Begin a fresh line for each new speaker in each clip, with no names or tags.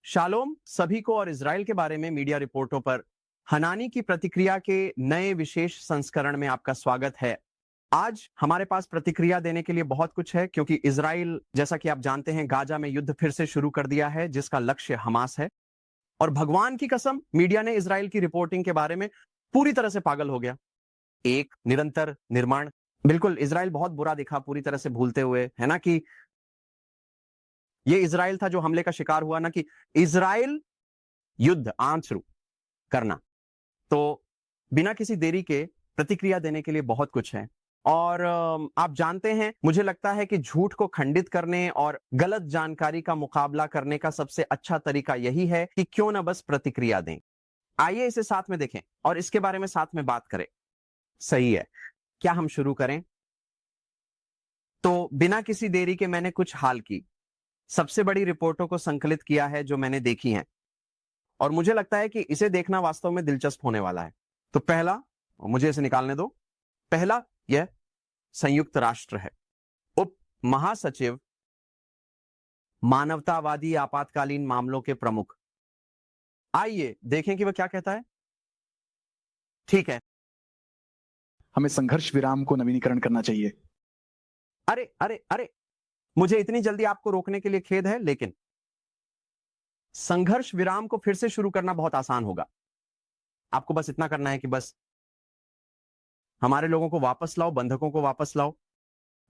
Shalom सभी को और इजराइल के बारे में मीडिया रिपोर्टों पर हनानी की प्रतिक्रिया के नए विशेष संस्करण में आपका स्वागत है। आज हमारे पास प्रतिक्रिया देने के लिए बहुत कुछ है, क्योंकि इजराइल, जैसा कि आप जानते हैं, गाजा में युद्ध फिर से शुरू कर दिया है, जिसका लक्ष्य हमास है। और भगवान की कसम, मीडिया ने इजराइल की रिपोर्टिंग के बारे में पूरी तरह से पागल हो गया। एक निरंतर निर्माण, बिल्कुल इजराइल बहुत बुरा दिखा, पूरी तरह से भूलते हुए, है ना, कि ये इजराइल था जो हमले का शिकार हुआ, ना कि इजराइल युद्ध आम शुरू करना। तो बिना किसी देरी के प्रतिक्रिया देने के लिए बहुत कुछ है। और आप जानते हैं, मुझे लगता है कि झूठ को खंडित करने और गलत जानकारी का मुकाबला करने का सबसे अच्छा तरीका यही है कि क्यों ना बस प्रतिक्रिया दें। आइए इसे साथ में देखें और इसके बारे में साथ में बात करें। सही है, क्या हम शुरू करें? तो बिना किसी देरी के मैंने कुछ हाल की सबसे बड़ी रिपोर्टों को संकलित किया है जो मैंने देखी हैं, और मुझे लगता है कि इसे देखना वास्तव में दिलचस्प होने वाला है। तो पहला, मुझे इसे निकालने दो। पहला, यह संयुक्त राष्ट्र है। उप महासचिव मानवतावादी आपातकालीन मामलों के प्रमुख। आइए देखें कि वह क्या कहता है। ठीक है,
हमें संघर्ष विराम को नवीनीकरण करना चाहिए।
अरे अरे अरे, मुझे इतनी जल्दी आपको रोकने के लिए खेद है, लेकिन संघर्ष विराम को फिर से शुरू करना बहुत आसान होगा। आपको बस इतना करना है कि बस हमारे लोगों को वापस लाओ, बंधकों को वापस लाओ।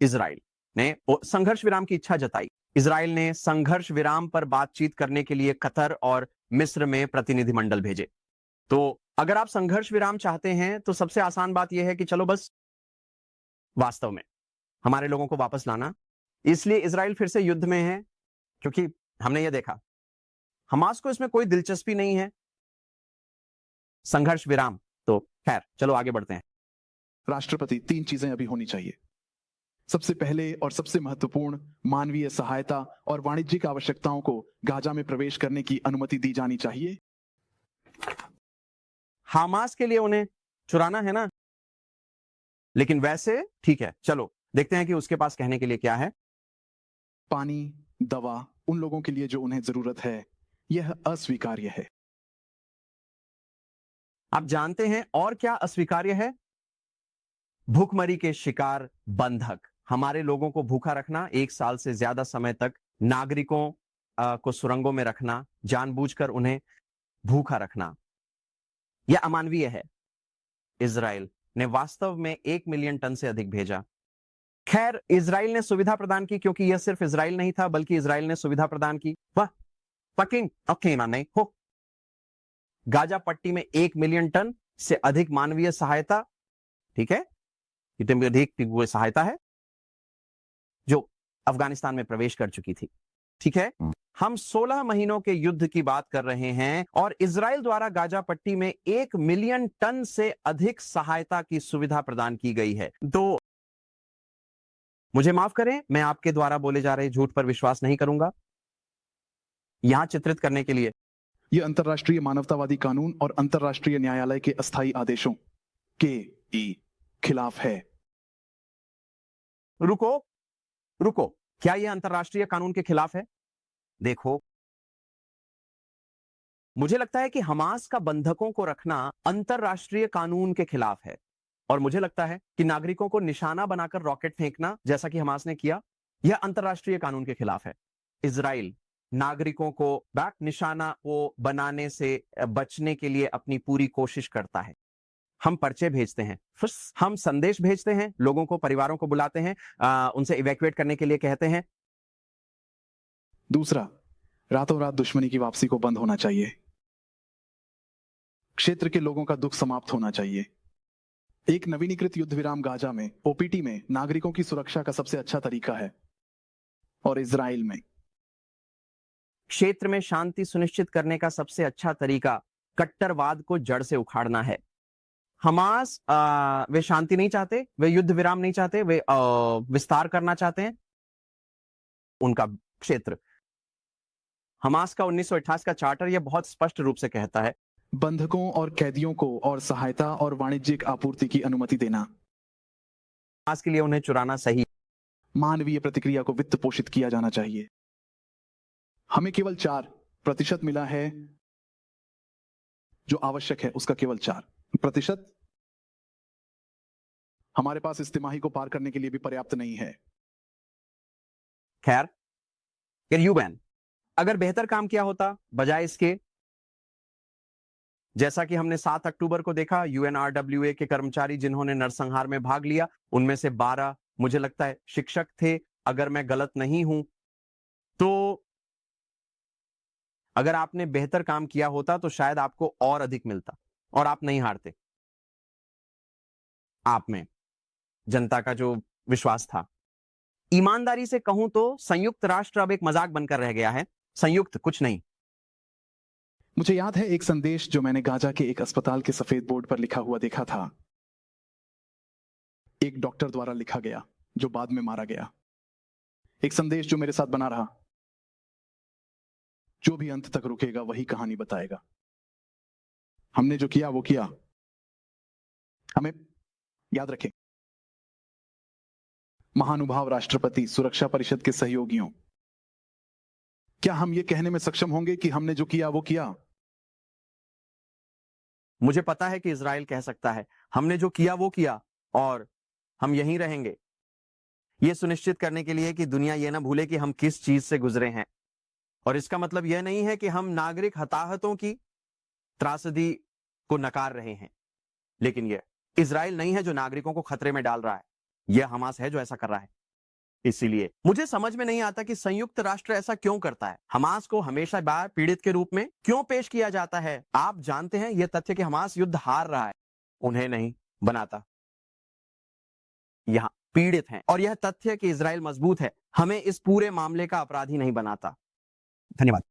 इजराइल ने संघर्ष विराम की इच्छा जताई। इजराइल ने संघर्ष विराम पर बातचीत करने के लिए कतर और मिस्र में प्रतिनिधिमंडल भेजे। तो अगर आप संघर्ष विराम चाहते हैं तो सबसे आसान बात यह है कि चलो बस वास्तव में हमारे लोगों को वापस लाना। इसलिए इजराइल फिर से युद्ध में है, क्योंकि हमने यह देखा हमास को इसमें कोई दिलचस्पी नहीं है संघर्ष विराम। तो खैर, चलो आगे बढ़ते हैं।
राष्ट्रपति, 3 चीजें अभी होनी चाहिए। सबसे पहले और सबसे महत्वपूर्ण, मानवीय सहायता और वाणिज्यिक आवश्यकताओं को गाजा में प्रवेश करने की अनुमति दी जानी चाहिए।
हमास के लिए उन्हें चुराना है ना, लेकिन वैसे ठीक है, चलो देखते हैं कि उसके पास कहने के लिए क्या है।
पानी, दवा उन लोगों के लिए जो उन्हें जरूरत है, यह अस्वीकार्य है।
आप जानते हैं और क्या अस्वीकार्य है? भूखमरी के शिकार बंधक, हमारे लोगों को भूखा रखना, 1 साल से ज्यादा समय तक नागरिकों को सुरंगों में रखना, जानबूझकर उन्हें भूखा रखना, यह अमानवीय है। इजराइल ने वास्तव में 1 मिलियन टन से अधिक भेजा। खैर, इजराइल ने सुविधा प्रदान की, क्योंकि यह सिर्फ इजराइल नहीं था, बल्कि इजराइल ने सुविधा प्रदान की। वाह, फकिंग ओके ना, नहीं हो। गाजा पट्टी में 1 मिलियन टन से अधिक मानवीय सहायता, ठीक है, इतनी अधिक वो सहायता है जो अफगानिस्तान में प्रवेश कर चुकी थी। ठीक है, हम 16 महीनों के युद्ध की बात कर रहे हैं और इजराइल द्वारा गाजा पट्टी में 1 मिलियन टन से अधिक सहायता की सुविधा प्रदान की गई है। तो मुझे माफ करें, मैं आपके द्वारा बोले जा रहे झूठ पर विश्वास नहीं करूंगा। यहां चित्रित करने के लिए
यह अंतर्राष्ट्रीय मानवतावादी कानून और अंतर्राष्ट्रीय न्यायालय के अस्थायी आदेशों के खिलाफ है।
रुको, क्या यह अंतर्राष्ट्रीय कानून के खिलाफ है? देखो, मुझे लगता है कि हमास का बंधकों को रखना अंतर्राष्ट्रीय कानून के खिलाफ है, और मुझे लगता है कि नागरिकों को निशाना बनाकर रॉकेट फेंकना, जैसा कि हमास ने किया, यह अंतर्राष्ट्रीय कानून के खिलाफ है। इजराइल नागरिकों को बैक निशाना को बनाने से बचने के लिए अपनी पूरी कोशिश करता है। हम पर्चे भेजते हैं, हम संदेश भेजते हैं, लोगों को, परिवारों को बुलाते हैं, उनसे इवैक्यूएट करने के लिए कहते हैं।
दूसरा, रातों रात दुश्मनी की वापसी को बंद होना चाहिए। क्षेत्र के लोगों का दुख समाप्त होना चाहिए। एक नवीनीकृत युद्ध विराम गाजा में, ओपीटी में नागरिकों की सुरक्षा का सबसे अच्छा तरीका है, और इजराइल में
क्षेत्र में शांति सुनिश्चित करने का सबसे अच्छा तरीका कट्टरवाद को जड़ से उखाड़ना है। हमास वे शांति नहीं चाहते, वे युद्ध विराम नहीं चाहते, वे विस्तार करना चाहते हैं उनका क्षेत्र। हमास का 1928 का चार्टर यह बहुत स्पष्ट रूप से कहता है,
बंधकों और कैदियों को और सहायता और वाणिज्यिक आपूर्ति की अनुमति देना।
हमास के लिए उन्हें चुराना सही।
मानवीय प्रतिक्रिया को वित्त पोषित किया जाना चाहिए। हमें केवल 4 प्रतिशत मिला है जो आवश्यक है उसका केवल 4%। हमारे पास इस तिमाही को पार करने के लिए भी पर्याप्त नहीं है।
खैर, यूएन अगर बेहतर काम किया होता बजाय इसके, जैसा कि हमने 7 अक्टूबर को देखा, यूएनआरडब्ल्यूए के कर्मचारी जिन्होंने नरसंहार में भाग लिया, उनमें से 12 मुझे लगता है शिक्षक थे, अगर मैं गलत नहीं हूं। तो अगर आपने बेहतर काम किया होता तो शायद आपको और अधिक मिलता और आप नहीं हारते। आप में जनता का जो विश्वास था। ईमानदारी से कहूं तो संयुक्त राष्ट्र अब एक मजाक बनकर रह गया है। संयुक्त कुछ नहीं।
मुझे याद है एक संदेश जो मैंने गाजा के एक अस्पताल के सफेद बोर्ड पर लिखा हुआ देखा था। एक डॉक्टर द्वारा लिखा गया जो बाद में मारा गया। एक संदेश जो मेरे साथ बना रहा। जो भी अंत तक रुकेगा वही कहानी बताएगा। हमने जो किया वो किया। हमें याद रखें, महानुभाव राष्ट्रपति, सुरक्षा परिषद के सहयोगियों, क्या हम ये कहने में सक्षम होंगे कि हमने जो किया वो किया?
मुझे पता है कि इजराइल कह सकता है हमने जो किया वो किया और हम यहीं रहेंगे, यह सुनिश्चित करने के लिए कि दुनिया यह ना भूले कि हम किस चीज से गुजरे हैं। और इसका मतलब यह नहीं है कि हम नागरिक हताहतों की त्रासदी को नकार रहे हैं, लेकिन यह इजराइल नहीं है जो नागरिकों को खतरे में डाल रहा है, यह हमास है जो ऐसा कर रहा है। इसीलिए मुझे समझ में नहीं आता कि संयुक्त राष्ट्र ऐसा क्यों करता है। हमास को हमेशा बार पीड़ित के रूप में क्यों पेश किया जाता है? आप जानते हैं यह तथ्य कि हमास युद्ध हार रहा है उन्हें नहीं बनाता, यहां पीड़ित हैं, और यह तथ्य कि इजराइल मजबूत है हमें इस पूरे मामले का अपराधी नहीं बनाता।
धन्यवाद।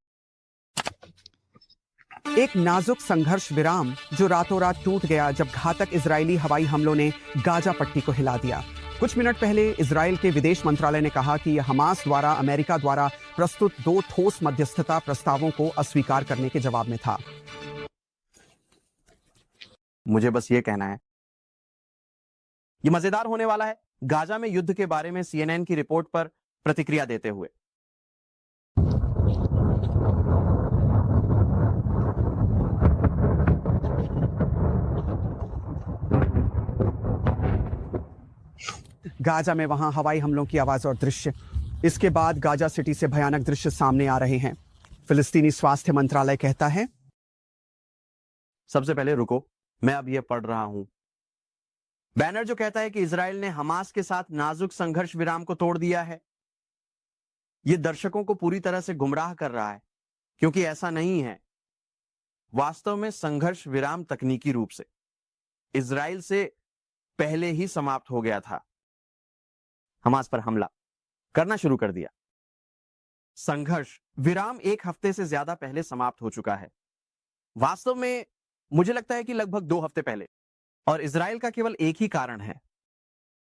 एक नाजुक संघर्ष विराम जो रातों रात टूट गया जब घातक इजरायली हवाई हमलों ने गाजा पट्टी को हिला दिया। कुछ मिनट पहले इजराइल के विदेश मंत्रालय ने कहा कि यह हमास द्वारा अमेरिका द्वारा प्रस्तुत 2 ठोस मध्यस्थता प्रस्तावों को अस्वीकार करने के जवाब में था।
मुझे बस ये कहना है, यह मजेदार होने वाला है। गाजा में युद्ध के बारे में CNN की रिपोर्ट पर प्रतिक्रिया देते हुए,
गाजा में वहां हवाई हमलों की आवाज और दृश्य। इसके बाद गाजा सिटी से भयानक दृश्य सामने आ रहे हैं। फिलिस्तीनी स्वास्थ्य मंत्रालय कहता है,
सबसे पहले रुको, मैं अब यह पढ़ रहा हूं। बैनर जो कहता है कि इजराइल ने हमास के साथ नाजुक संघर्ष विराम को तोड़ दिया है। यह दर्शकों को पूरी तरह से गुमराह कर रहा है, क्योंकि ऐसा नहीं है। वास्तव में संघर्ष विराम तकनीकी रूप से इजराइल से पहले ही समाप्त हो गया था। हमास पर हमला करना शुरू कर दिया। संघर्ष विराम 1 हफ्ते से ज्यादा पहले समाप्त हो चुका है। वास्तव में मुझे लगता है कि लगभग 2 हफ्ते पहले। और इजराइल का केवल एक ही कारण है,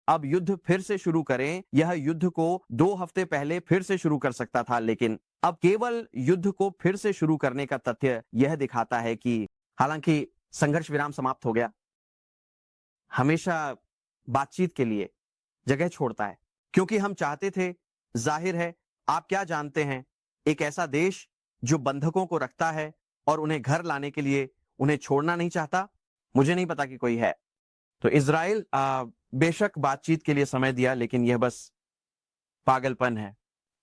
अब युद्ध फिर से शुरू करें। यह युद्ध को 2 हफ्ते पहले फिर से शुरू कर सकता था, लेकिन अब केवल युद्ध को फिर से शुरू करने का तथ्य यह दिखाता है कि हालांकि संघर्ष विराम समाप्त हो गया, हमेशा बातचीत के लिए जगह छोड़ता है, क्योंकि हम चाहते थे, जाहिर है आप क्या जानते हैं, एक ऐसा देश जो बंधकों को रखता है और उन्हें घर लाने के लिए उन्हें छोड़ना नहीं चाहता। मुझे नहीं पता कि कोई है। तो इजराइल बेशक बातचीत के लिए समय दिया, लेकिन यह बस पागलपन है।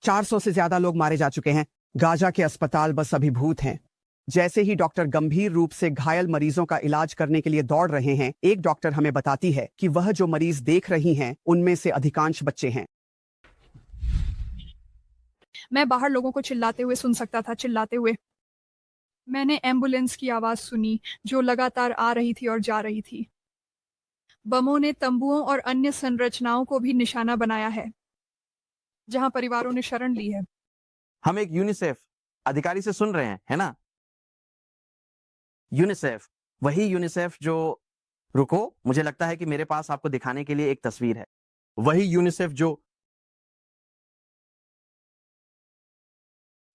400 से ज्यादा लोग मारे जा चुके हैं। गाजा के अस्पताल बस अभिभूत हैं। जैसे ही डॉक्टर गंभीर रूप से घायल मरीजों का इलाज करने के लिए दौड़ रहे हैं, एक डॉक्टर हमें बताती है कि वह जो मरीज देख रही हैं, उनमें से अधिकांश बच्चे हैं।
मैं बाहर लोगों को चिल्लाते हुए सुन सकता था, चिल्लाते हुए। मैंने एम्बुलेंस की आवाज सुनी जो लगातार आ रही थी और जा रही थी। बमों ने तंबुओं और अन्य संरचनाओं को भी निशाना बनाया है जहां परिवारों ने शरण ली है।
हम एक यूनिसेफ अधिकारी से सुन रहे हैं, है ना? यूनिसेफ, वही यूनिसेफ जो, रुको, मुझे लगता है कि मेरे पास आपको दिखाने के लिए एक तस्वीर है। वही यूनिसेफ जो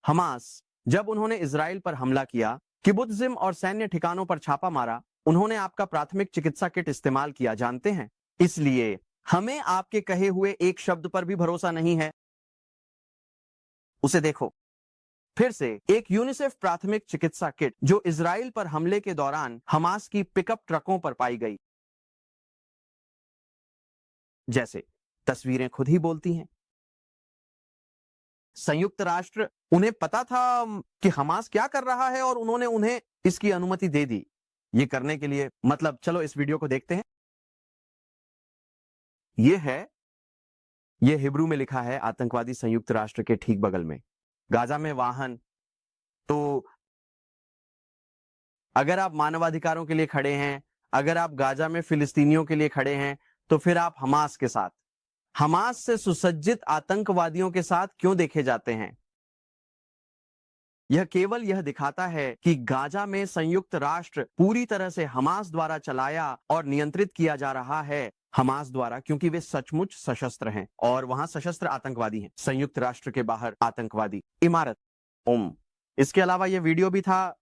हमास, जब उन्होंने इजराइल पर हमला किया, किबुत्जिम और सैन्य ठिकानों पर छापा मारा, उन्होंने आपका प्राथमिक चिकित्सा किट इस्तेमाल किया, जानते हैं? इसलिए हमें आपके कहे हुए एक शब्द पर भी भरोसा नहीं है। उसे देखो, फिर से एक यूनिसेफ प्राथमिक चिकित्सा किट जो इजराइल पर हमले के दौरान हमास की पिकअप ट्रकों पर पाई गई, जैसे तस्वीरें खुद ही बोलती हैं। संयुक्त राष्ट्र, उन्हें पता था कि हमास क्या कर रहा है और उन्होंने उन्हें इसकी अनुमति दे दी ये करने के लिए। मतलब चलो इस वीडियो को देखते हैं। ये हिब्रू में लिखा है आतंकवादी संयुक्त राष्ट्र के ठीक बगल में, गाजा में वाहन। तो अगर आप मानवाधिकारों के लिए खड़े हैं, अगर आप गाजा में फिलिस्तीनियों के लिए खड़े हैं, तो फिर आप हमास के साथ, हमास से सुसज्जित आतंकवादियों के साथ क्यों देखे जाते हैं? यह केवल यह दिखाता है कि गाजा में संयुक्त राष्ट्र पूरी तरह से हमास द्वारा चलाया और नियंत्रित किया जा रहा है, हमास द्वारा, क्योंकि वे सचमुच सशस्त्र हैं और वहां सशस्त्र आतंकवादी हैं। संयुक्त राष्ट्र के बाहर आतंकवादी इमारत। इसके अलावा यह वीडियो भी था।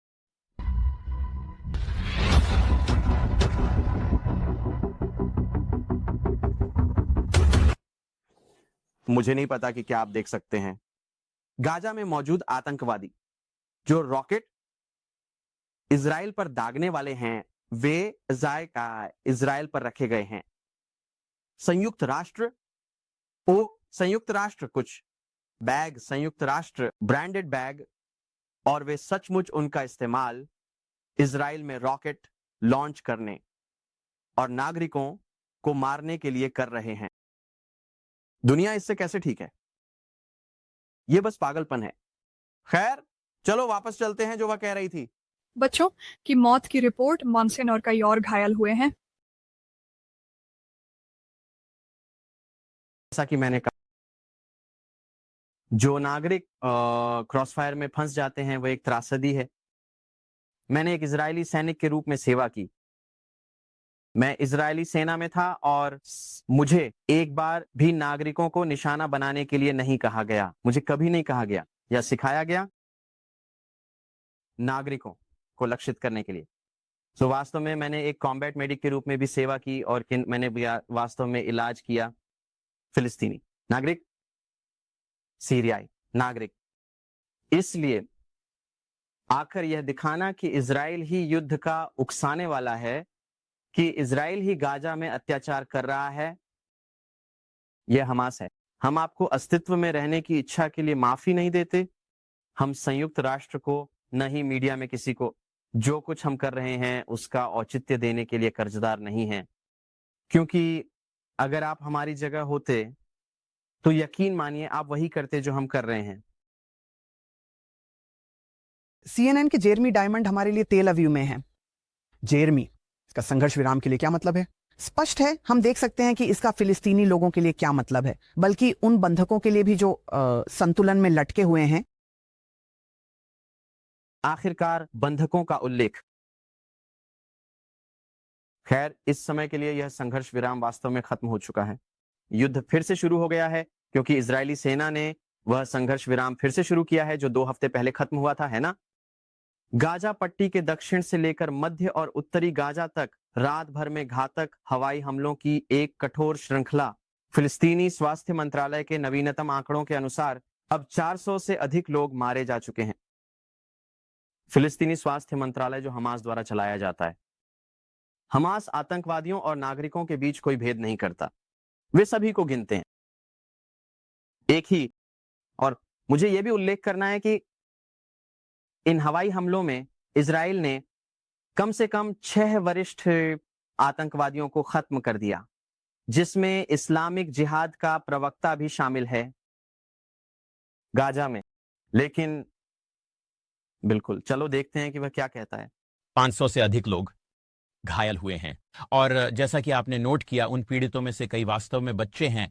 मुझे नहीं पता कि क्या आप देख सकते हैं। गाजा में मौजूद आतंकवादी जो रॉकेट इजराइल पर दागने वाले हैं, वे इजराइल पर रखे गए हैं। संयुक्त राष्ट्र कुछ बैग, संयुक्त राष्ट्र ब्रांडेड बैग, और वे सचमुच उनका इस्तेमाल इजराइल में रॉकेट लॉन्च करने और नागरिकों को मारने के लिए कर रहे हैं। दुनिया इससे कैसे ठीक है? यह बस पागलपन है। खैर, चलो वापस चलते हैं जो वह कह रही थी।
बच्चों की मौत की रिपोर्ट, मॉन्सन और कई और घायल हुए हैं।
जैसा कि मैंने कहा, जो नागरिक क्रॉसफायर में फंस जाते हैं वो एक त्रासदी है। मैंने एक इजरायली सैनिक के रूप में सेवा की। मैं इजरायली सेना में था और मुझे एक बार भी नागरिकों को निशाना बनाने के लिए नहीं कहा गया। मुझे कभी नहीं कहा गया या सिखाया गया नागरिकों को लक्षित करने के लिए। तो वास्तव में मैंने एक कॉम्बैट मेडिक के रूप में भी सेवा की और मैंने वास्तव में इलाज किया फिलिस्तीनी नागरिक, सीरियाई नागरिक। इसलिए आखिर यह दिखाना कि इजराइल ही युद्ध का उकसाने वाला है, कि इजराइल ही गाजा में अत्याचार कर रहा है, यह हमास है। हम आपको अस्तित्व में रहने की इच्छा के लिए माफी नहीं देते। हम संयुक्त राष्ट्र को, न ही मीडिया में किसी को जो कुछ हम कर रहे हैं उसका औचित्य देने के लिए कर्जदार नहीं है। क्योंकि अगर आप हमारी जगह होते तो यकीन मानिए आप वही करते जो हम कर रहे हैं।
CNN के जेरमी डायमंड हमारे लिए तेल अवीव में है। जेरमी, इसका संघर्ष विराम के लिए क्या मतलब है? स्पष्ट है, हम देख सकते हैं कि इसका फिलिस्तीनी लोगों के लिए क्या मतलब है, बल्कि उन बंधकों के लिए भी जो संतुलन में लटके हुए हैं।
आखिरकार बंधकों का उल्लेख। खैर, इस समय के लिए यह संघर्ष विराम वास्तव में खत्म हो चुका है। युद्ध फिर से शुरू हो गया है क्योंकि इजरायली सेना ने वह संघर्ष विराम फिर से शुरू किया है जो 2 हफ्ते पहले खत्म हुआ था, है ना? गाजा पट्टी के दक्षिण से लेकर मध्य और उत्तरी गाजा तक रात भर में घातक हवाई हमलों की एक कठोर श्रृंखला। फिलिस्तीनी स्वास्थ्य मंत्रालय के नवीनतम आंकड़ों के अनुसार अब 400 से अधिक लोग मारे जा चुके हैं। फिलिस्तीनी स्वास्थ्य मंत्रालय जो हमास द्वारा चलाया जाता है। हमास आतंकवादियों और नागरिकों के बीच कोई भेद नहीं करता, वे सभी को गिनते हैं एक ही। और मुझे यह भी उल्लेख करना है कि इन हवाई हमलों में इजराइल ने कम से कम 6 वरिष्ठ आतंकवादियों को खत्म कर दिया, जिसमें इस्लामिक जिहाद का प्रवक्ता भी शामिल है गाजा में। लेकिन बिल्कुल, चलो देखते हैं कि वह क्या कहता है।
500 से अधिक लोग घायल हुए हैं और जैसा कि आपने नोट किया, उन पीड़ितों में से कई वास्तव में बच्चे हैं।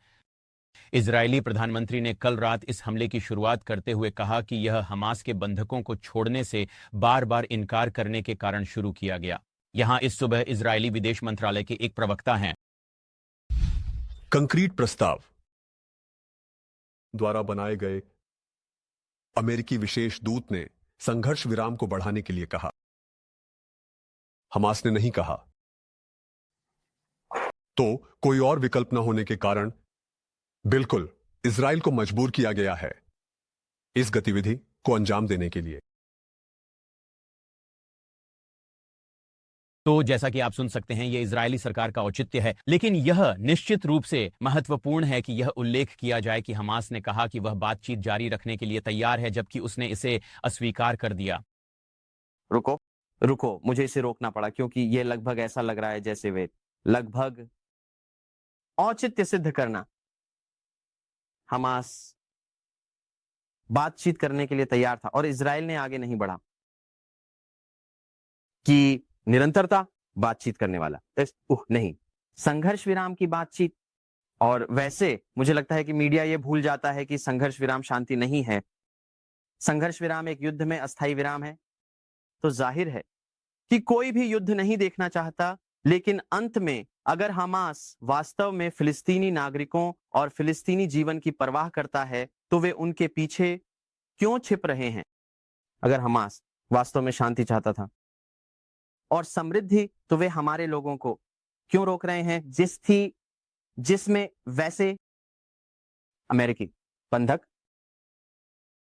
इजरायली प्रधानमंत्री ने कल रात इस हमले की शुरुआत करते हुए कहा कि यह हमास के बंधकों को छोड़ने से बार बार इनकार करने के कारण शुरू किया गया। यहां इस सुबह इजरायली विदेश मंत्रालय के एक प्रवक्ता हैं।
कंक्रीट प्रस्ताव द्वारा बनाए गए अमेरिकी विशेष दूत ने संघर्ष विराम को बढ़ाने के लिए कहा। हमास ने नहीं कहा। तो कोई और विकल्प न होने के कारण बिल्कुल इजराइल को मजबूर किया गया है इस गतिविधि को को अंजाम देने के लिए।
तो जैसा कि आप सुन सकते हैं, यह इजरायली सरकार का औचित्य है, लेकिन यह निश्चित रूप से महत्वपूर्ण है कि यह उल्लेख किया जाए कि हमास ने कहा कि वह बातचीत जारी रखने के लिए तैयार है, जबकि उसने इसे अस्वीकार कर दिया।
रुको रुको, मुझे इसे रोकना पड़ा क्योंकि ये लगभग ऐसा लग रहा है जैसे वे लगभग औचित्य सिद्ध करना, हमास बातचीत करने के लिए तैयार था और इजराइल ने आगे नहीं बढ़ा कि निरंतरता बातचीत करने वाला नहीं, संघर्ष विराम की बातचीत। और वैसे मुझे लगता है कि मीडिया यह भूल जाता है कि संघर्ष विराम शांति नहीं है, संघर्ष विराम एक युद्ध में अस्थायी विराम है। तो जाहिर है कि कोई भी युद्ध नहीं देखना चाहता, लेकिन अंत में अगर हमास वास्तव में फिलिस्तीनी नागरिकों और फिलिस्तीनी जीवन की परवाह करता है तो वे उनके पीछे क्यों छिप रहे हैं? अगर हमास वास्तव में शांति चाहता था और समृद्धि, तो वे हमारे लोगों को क्यों रोक रहे हैं जिसमें वैसे अमेरिकी बंधक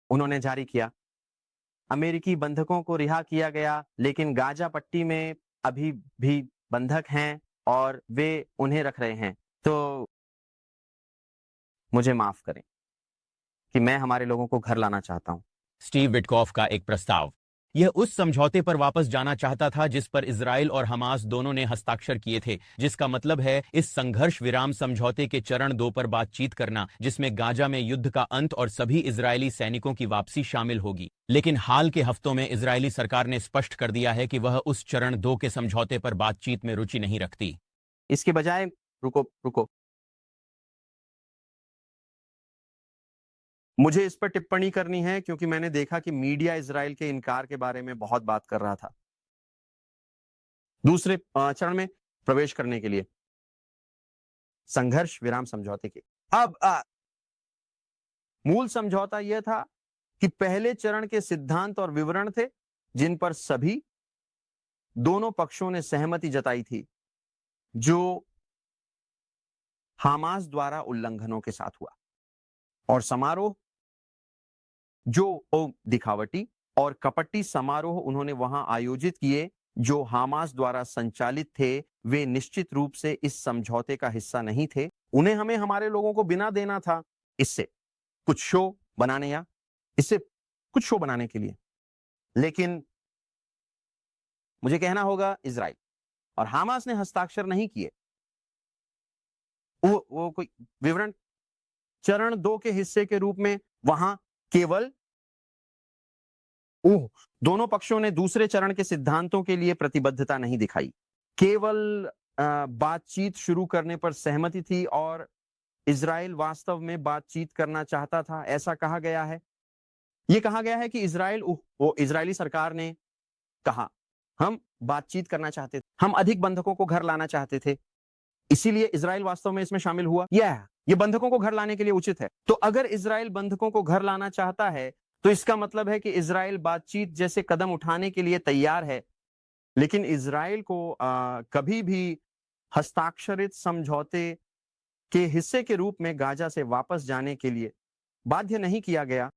उन्होंने जारी किया, अमेरिकी बंधकों को रिहा किया गया, लेकिन गाजा पट्टी में अभी भी बंधक हैं और वे उन्हें रख रहे हैं। तो मुझे माफ करें कि मैं हमारे लोगों को घर लाना चाहता हूं।
स्टीव विटकॉफ का एक प्रस्ताव, यह उस समझौते पर वापस जाना चाहता था जिस पर इजराइल और हमास दोनों ने हस्ताक्षर किए थे, जिसका मतलब है इस संघर्ष विराम समझौते के चरण 2 पर बातचीत करना, जिसमें गाजा में युद्ध का अंत और सभी इजरायली सैनिकों की वापसी शामिल होगी। लेकिन हाल के हफ्तों में इजरायली सरकार ने स्पष्ट कर दिया है कि वह उस चरण 2 के समझौते पर बातचीत में रुचि नहीं रखती।
इसके बजाय रुको, मुझे इस पर टिप्पणी करनी है क्योंकि मैंने देखा कि मीडिया इजराइल के इनकार के बारे में बहुत बात कर रहा था दूसरे चरण में प्रवेश करने के लिए, संघर्ष विराम समझौते के। अब मूल समझौता यह था कि पहले चरण के सिद्धांत और विवरण थे जिन पर सभी दोनों पक्षों ने सहमति जताई थी, जो हमास द्वारा उल्लंघनों के साथ हुआ, और समारोह जो दिखावटी और कपटी समारोह उन्होंने वहां आयोजित किए जो हमास द्वारा संचालित थे, वे निश्चित रूप से इस समझौते का हिस्सा नहीं थे। उन्हें हमें हमारे लोगों को बिना देना था इससे कुछ शो बनाने या इससे कुछ शो बनाने के लिए। लेकिन मुझे कहना होगा इजराइल और हमास ने हस्ताक्षर नहीं किए। वो कोई विवरण चरण 2 के हिस्से के रूप में वहां केवल दोनों पक्षों ने दूसरे चरण के सिद्धांतों के लिए प्रतिबद्धता नहीं दिखाई, केवल बातचीत शुरू करने पर सहमति थी और इजराइल वास्तव में बातचीत करना चाहता था, ऐसा कहा गया है। यह कहा गया है कि इजरायली सरकार ने कहा हम बातचीत करना चाहते थे, हम अधिक बंधकों को घर लाना चाहते थे, इसीलिए इजराइल वास्तव में इसमें शामिल हुआ। ये बंधकों को घर लाने के लिए उचित है। तो अगर इजराइल बंधकों को घर लाना चाहता है तो इसका मतलब है कि इजराइल बातचीत जैसे कदम उठाने के लिए तैयार है, लेकिन इजराइल को कभी भी हस्ताक्षरित समझौते के हिस्से के रूप में गाजा से वापस जाने के लिए बाध्य नहीं किया गया।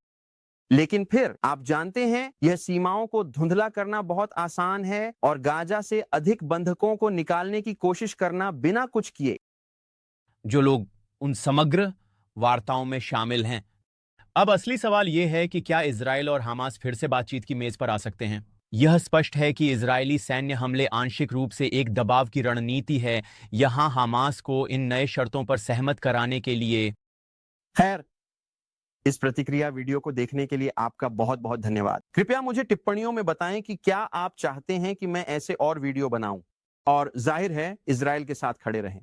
लेकिन फिर आप जानते हैं यह सीमाओं को धुंधला करना बहुत आसान है और गाजा से अधिक बंधकों को निकालने की कोशिश करना बिना कुछ किए।
जो लोग उन समग्र वार्ताओं में शामिल हैं। अब असली सवाल यह है कि क्या इजराइल और हमास फिर से बातचीत की मेज पर आ सकते हैं? यह स्पष्ट है कि इजरायली सैन्य हमले आंशिक रूप से एक दबाव की रणनीति है, यहां हमास को इन नए शर्तों पर सहमत कराने के लिए।
खैर, इस प्रतिक्रिया वीडियो को देखने के लिए आपका बहुत बहुत धन्यवाद। कृपया मुझे टिप्पणियों में बताएं कि क्या आप चाहते हैं कि मैं ऐसे और वीडियो बनाऊं, और जाहिर है इजराइल के साथ खड़े रहें।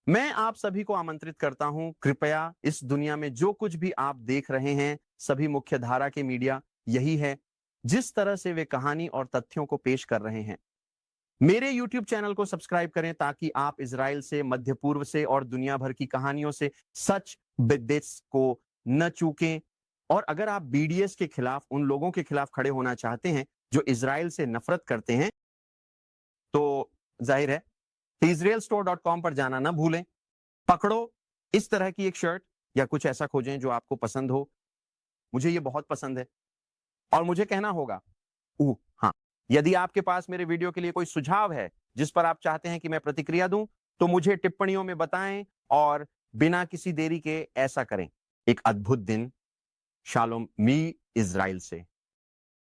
मैं आप सभी को आमंत्रित करता हूं, कृपया इस दुनिया में जो कुछ भी आप देख रहे हैं, सभी मुख्य धारा के मीडिया यही है, जिस तरह से वे कहानी और तथ्यों को पेश कर रहे हैं। मेरे YouTube चैनल को सब्सक्राइब करें ताकि आप इजराइल से, मध्य पूर्व से और दुनिया भर की कहानियों से सच बिट्स को न चूकें। और अगर आप BDS के खिलाफ, उन लोगों के खिलाफ खड़े होना चाहते हैं जो इजराइल से नफरत करते हैं, तो जाहिर है israelstore.com पर जाना ना भूलें। पकड़ो इस तरह की एक शर्ट या कुछ ऐसा खोजें जो आपको पसंद हो, मुझे ये बहुत पसंद है और मुझे कहना होगा हाँ, यदि आपके पास मेरे वीडियो के लिए कोई सुझाव है जिस पर आप चाहते हैं कि मैं प्रतिक्रिया दूं, तो मुझे टिप्पणियों में बताएं और बिना किसी देरी के ऐसा करें। एक अद्भुत दिन। शालोम मी इज़राइल से।